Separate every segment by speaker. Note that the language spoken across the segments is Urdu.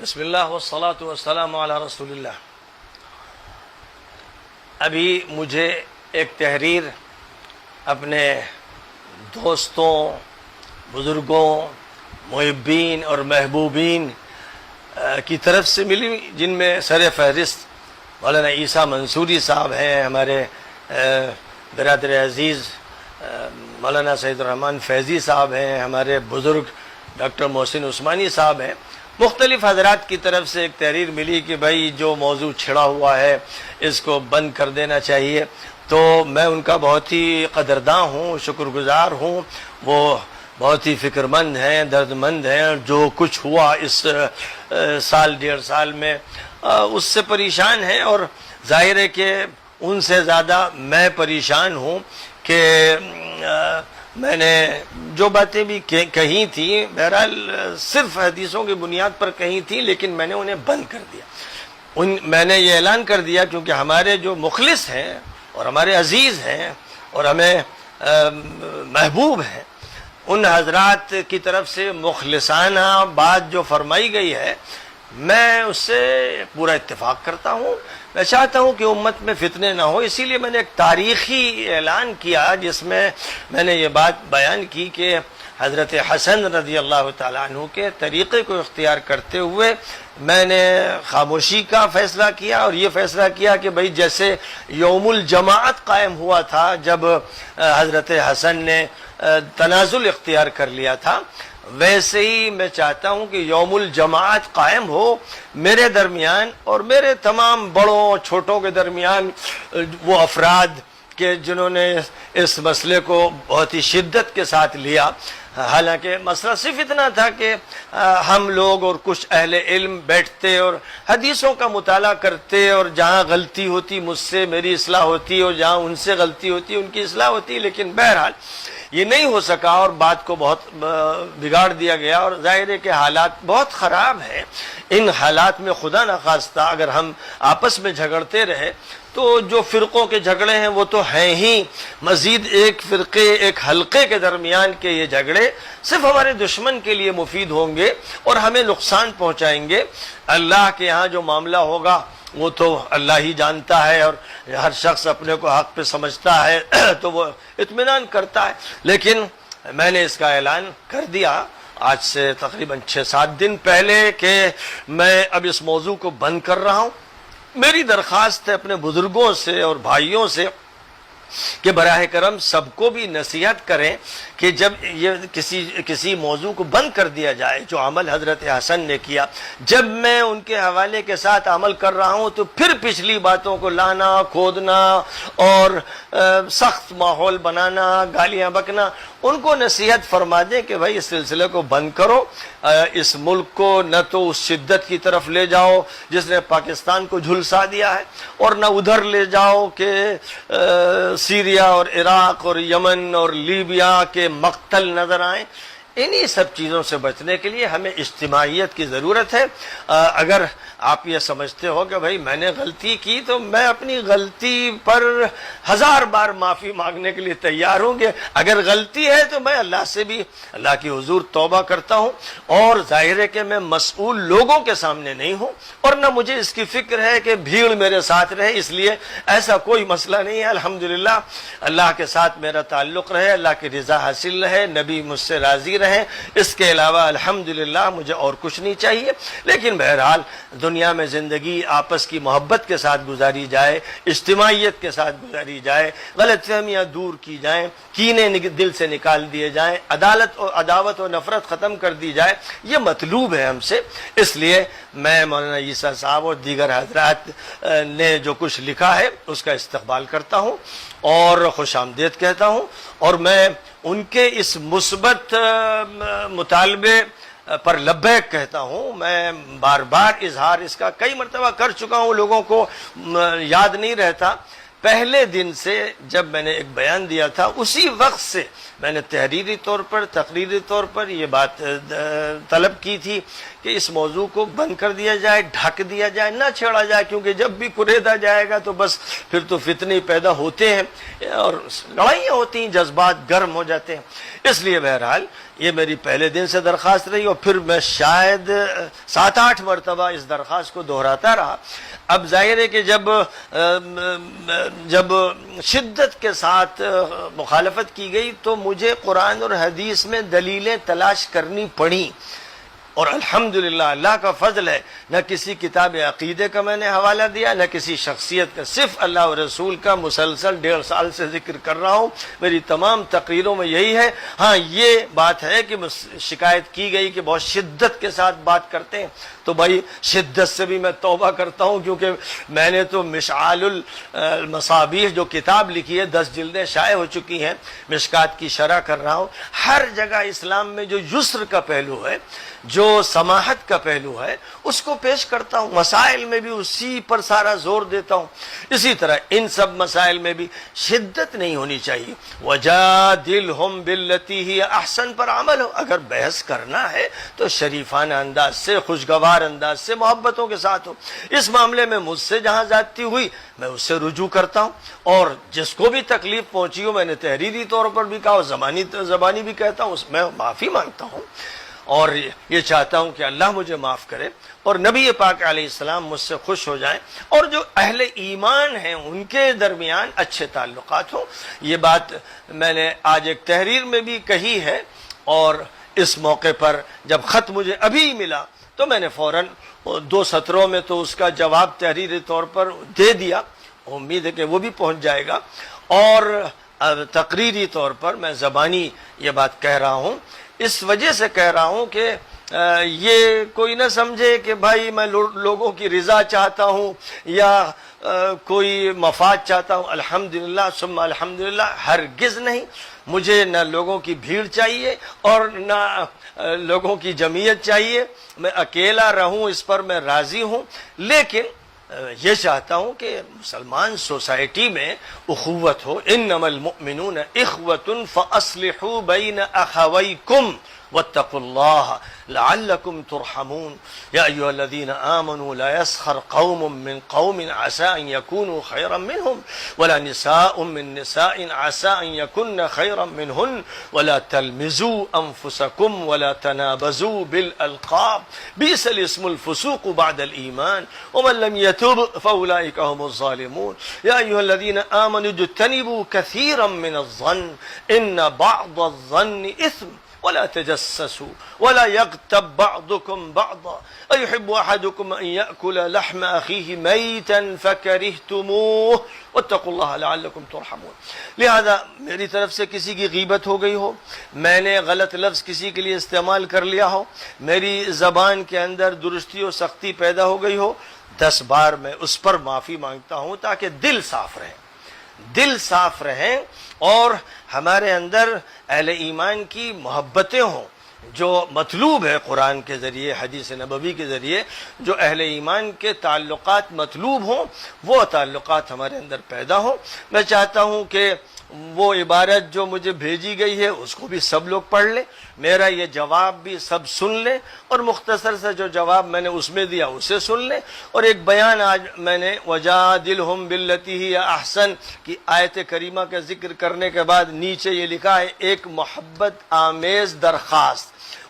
Speaker 1: بسم اللہ والصلاة والسلام علی رسول اللہ. ابھی مجھے ایک تحریر اپنے دوستوں، بزرگوں، محبین اور محبوبین کی طرف سے ملی، جن میں سر فہرست مولانا عیسیٰ منصوری صاحب ہیں، ہمارے برادر عزیز مولانا سعید الرحمن فیضی صاحب ہیں، ہمارے بزرگ ڈاکٹر محسن عثمانی صاحب ہیں. مختلف حضرات کی طرف سے ایک تحریر ملی کہ بھائی جو موضوع چھڑا ہوا ہے اس کو بند کر دینا چاہیے. تو میں ان کا بہت ہی قدرداں ہوں، شکر گزار ہوں. وہ بہت ہی فکر مند ہیں، درد مند ہیں. جو کچھ ہوا اس سال ڈیڑھ سال میں اس سے پریشان ہیں، اور ظاہر ہے کہ ان سے زیادہ میں پریشان ہوں کہ میں نے جو باتیں بھی کہی تھیں، بہرحال صرف حدیثوں کی بنیاد پر کہی تھیں، لیکن میں نے انہیں بند کر دیا. میں نے یہ اعلان کر دیا کیونکہ ہمارے جو مخلص ہیں اور ہمارے عزیز ہیں اور ہمیں محبوب ہیں، ان حضرات کی طرف سے مخلصانہ بات جو فرمائی گئی ہے، میں اس سے پورا اتفاق کرتا ہوں. میں چاہتا ہوں کہ امت میں فتنے نہ ہو، اسی لیے میں نے ایک تاریخی اعلان کیا جس میں میں نے یہ بات بیان کی کہ حضرت حسن رضی اللہ تعالیٰ عنہ کے طریقے کو اختیار کرتے ہوئے میں نے خاموشی کا فیصلہ کیا، اور یہ فیصلہ کیا کہ بھئی جیسے یوم الجماعت قائم ہوا تھا جب حضرت حسن نے تنازل اختیار کر لیا تھا، ویسے ہی میں چاہتا ہوں کہ یوم الجماعت قائم ہو میرے درمیان اور میرے تمام بڑوں چھوٹوں کے درمیان. وہ افراد کہ جنہوں نے اس مسئلے کو بہت ہی شدت کے ساتھ لیا، حالانکہ مسئلہ صرف اتنا تھا کہ ہم لوگ اور کچھ اہل علم بیٹھتے اور حدیثوں کا مطالعہ کرتے، اور جہاں غلطی ہوتی مجھ سے میری اصلاح ہوتی اور جہاں ان سے غلطی ہوتی ان کی اصلاح ہوتی. لیکن بہرحال یہ نہیں ہو سکا اور بات کو بہت بگاڑ دیا گیا، اور ظاہر ہے کہ حالات بہت خراب ہیں. ان حالات میں خدا نخواستہ اگر ہم آپس میں جھگڑتے رہے تو جو فرقوں کے جھگڑے ہیں وہ تو ہیں ہی، مزید ایک فرقے ایک حلقے کے درمیان کے یہ جھگڑے صرف ہمارے دشمن کے لیے مفید ہوں گے اور ہمیں نقصان پہنچائیں گے. اللہ کے ہاں جو معاملہ ہوگا وہ تو اللہ ہی جانتا ہے، اور ہر شخص اپنے کو حق پہ سمجھتا ہے تو وہ اطمینان کرتا ہے. لیکن میں نے اس کا اعلان کر دیا آج سے تقریباً 6-7 دن پہلے کہ میں اب اس موضوع کو بند کر رہا ہوں. میری درخواست ہے اپنے بزرگوں سے اور بھائیوں سے کہ براہ کرم سب کو بھی نصیحت کریں کہ جب یہ کسی موضوع کو بند کر دیا جائے، جو عمل حضرت حسن نے کیا، جب میں ان کے حوالے کے ساتھ عمل کر رہا ہوں تو پھر پچھلی باتوں کو لانا، کھودنا اور سخت ماحول بنانا، گالیاں بکنا. ان کو نصیحت فرما دیں کہ بھائی اس سلسلے کو بند کرو. اس ملک کو نہ تو اس شدت کی طرف لے جاؤ جس نے پاکستان کو جھلسا دیا ہے، اور نہ ادھر لے جاؤ کہ سیریا اور عراق اور یمن اور لیبیا کے مقتل نظر آئیں. انہی سب چیزوں سے بچنے کے لیے ہمیں اجتماعیت کی ضرورت ہے. اگر آپ یہ سمجھتے ہو کہ بھائی میں نے غلطی کی تو میں اپنی غلطی پر 1000 بار معافی مانگنے کے لیے تیار ہوں. کہ اگر غلطی ہے تو میں اللہ سے بھی اللہ کی حضور توبہ کرتا ہوں، اور ظاہر ہے کہ میں مسئول لوگوں کے سامنے نہیں ہوں، اور نہ مجھے اس کی فکر ہے کہ بھیڑ میرے ساتھ رہے. اس لیے ایسا کوئی مسئلہ نہیں ہے. الحمدللہ اللہ کے ساتھ میرا تعلق رہے، اللہ کی رضا حاصل رہے، نبی مجھ سے راضی رہے. اس کے علاوہ الحمدللہ مجھے اور کچھ نہیں چاہیے. لیکن بہرحال دنیا میں زندگی آپس کی محبت کے ساتھ گزاری جائے، اجتماعیت کے ساتھ گزاری جائے، غلط فہمیاں دور کی جائیں، کینے دل سے نکال دیے جائیں، عداوت و نفرت ختم کر دی جائے. یہ مطلوب ہے ہم سے. اس لیے میں مولانا عیسیٰ صاحب اور دیگر حضرات نے جو کچھ لکھا ہے اس کا استقبال کرتا ہوں اور خوش آمدید کہتا ہوں، اور میں ان کے اس مثبت مطالبے پر لبیک کہتا ہوں. میں بار بار اظہار اس کا کئی مرتبہ کر چکا ہوں، لوگوں کو یاد نہیں رہتا. پہلے دن سے جب میں نے ایک بیان دیا تھا اسی وقت سے میں نے تحریری طور پر تقریری طور پر یہ بات طلب کی تھی کہ اس موضوع کو بند کر دیا جائے, ڈھک دیا جائے, نہ چھیڑا جائے, کیونکہ جب بھی کریدا جائے گا تو بس پھر تو فتنے پیدا ہوتے ہیں اور لڑائیاں ہوتی ہیں, جذبات گرم ہو جاتے ہیں. اس لیے بہرحال یہ میری پہلے دن سے درخواست رہی, اور پھر میں شاید 7-8 مرتبہ اس درخواست کو دہراتا رہا. اب ظاہر ہے کہ جب شدت کے ساتھ مخالفت کی گئی تو مجھے قرآن اور حدیث میں دلیلیں تلاش کرنی پڑیں, اور الحمدللہ اللہ کا فضل ہے, نہ کسی کتاب عقیدے کا میں نے حوالہ دیا, نہ کسی شخصیت کا, صرف اللہ اور رسول کا مسلسل 1.5 سال سے ذکر کر رہا ہوں. میری تمام تقریروں میں یہی ہے. ہاں یہ بات ہے کہ شکایت کی گئی کہ بہت شدت کے ساتھ بات کرتے ہیں, تو بھائی شدت سے بھی میں توبہ کرتا ہوں, کیونکہ میں نے تو مشعال المصابیح جو کتاب لکھی ہے 10 جلدیں شائع ہو چکی ہیں, مشکات کی شرح کر رہا ہوں. ہر جگہ اسلام میں جو یسر کا پہلو ہے, جو سماحت کا پہلو ہے, اس کو پیش کرتا ہوں. مسائل میں بھی اسی پر سارا زور دیتا ہوں. اسی طرح ان سب مسائل میں بھی شدت نہیں ہونی چاہیے. وجادلہم باللتی ہی احسن پر عمل ہو. اگر بحث کرنا ہے تو شریفانہ انداز سے, خوشگوار انداز سے, محبتوں کے ساتھ ہو. اس معاملے میں مجھ سے جہاں زیادتی ہوئی میں اس سے رجوع کرتا ہوں, اور جس کو بھی تکلیف پہنچی ہو میں نے تحریری طور پر بھی کہا, زبانی بھی کہتا ہوں, میں معافی مانگتا ہوں, اور یہ چاہتا ہوں کہ اللہ مجھے معاف کرے اور نبی پاک علیہ السلام مجھ سے خوش ہو جائیں, اور جو اہل ایمان ہیں ان کے درمیان اچھے تعلقات ہوں. یہ بات میں نے آج ایک تحریر میں بھی کہی ہے, اور اس موقع پر جب خط مجھے ابھی ملا تو میں نے فوراً 2 سطروں میں تو اس کا جواب تحریری طور پر دے دیا. امید ہے کہ وہ بھی پہنچ جائے گا, اور تقریری طور پر میں زبانی یہ بات کہہ رہا ہوں. اس وجہ سے کہہ رہا ہوں کہ یہ کوئی نہ سمجھے کہ بھائی میں لوگوں کی رضا چاہتا ہوں یا کوئی مفاد چاہتا ہوں. الحمدللہ ثم الحمدللہ, ہرگز نہیں. مجھے نہ لوگوں کی بھیڑ چاہیے اور نہ لوگوں کی جمعیت چاہیے. میں اکیلا رہوں اس پر میں راضی ہوں, لیکن یہ چاہتا ہوں کہ مسلمان سوسائٹی میں اخوت ہو. انما المؤمنون اخوۃ فاصلحوا بین اخویکم واتقوا اللہ لعلکم ترحمون. یا ایھا الذین آمنوا لا يسخر قوم من قوم عسى ان يكونوا خيرا منهم ولا نساء من نساء عسى ان يكن خيرا منهن ولا تلمزوا انفسكم ولا تنابزوا بالالقاب بئس الاسم الفسوق بعد الايمان ومن لم يتب فاولئك هم الظالمون. يا ايها الذين امنوا اجتنبوا كثيرا من الظن ان بعض الظن اثم ولا تجسسوا ولا يغتب بعضكم بعضا أيحب أحدكم أن يأكل لحم أخيه ميتا فكرهتموه واتقوا الله لعلكم ترحمون. لہذا میری طرف سے کسی کی غیبت ہو گئی ہو, میں نے غلط لفظ کسی کے لیے استعمال کر لیا ہو, میری زبان کے اندر درستی و سختی پیدا ہو گئی ہو, 10 بار میں اس پر معافی مانگتا ہوں تاکہ دل صاف رہیں اور ہمارے اندر اہل ایمان کی محبتیں ہوں. جو مطلوب ہے قرآن کے ذریعے, حدیث نبوی کے ذریعے جو اہل ایمان کے تعلقات مطلوب ہوں, وہ تعلقات ہمارے اندر پیدا ہوں. میں چاہتا ہوں کہ وہ عبارت جو مجھے بھیجی گئی ہے اس کو بھی سب لوگ پڑھ لیں, میرا یہ جواب بھی سب سن لیں, اور مختصر سے جو جواب میں نے اس میں دیا اسے سن لیں. اور ایک بیان آج میں نے وجادلہم باللتی ہی احسن کی آیت کریمہ کا ذکر کرنے کے بعد نیچے یہ لکھا ہے ایک محبت آمیز درخواست,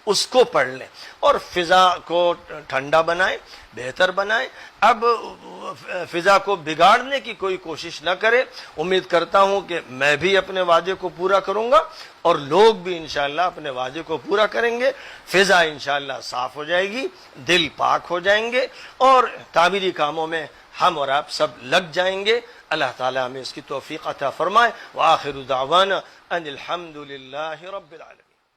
Speaker 1: اس کو پڑھ لیں اور فضا کو ٹھنڈا بنائیں, بہتر بنائیں. اب فضا کو بگاڑنے کی کوئی کوشش نہ کرے. امید کرتا ہوں کہ میں بھی اپنے وعدے کو پورا کروں گا اور لوگ بھی انشاءاللہ اپنے وعدے کو پورا کریں گے. فضا انشاءاللہ صاف ہو جائے گی, دل پاک ہو جائیں گے, اور تعمیری کاموں میں ہم اور آپ سب لگ جائیں گے. اللہ تعالی ہمیں اس کی توفیق عطا فرمائے. وآخر دعوانا ان الحمد للہ رب العالمین.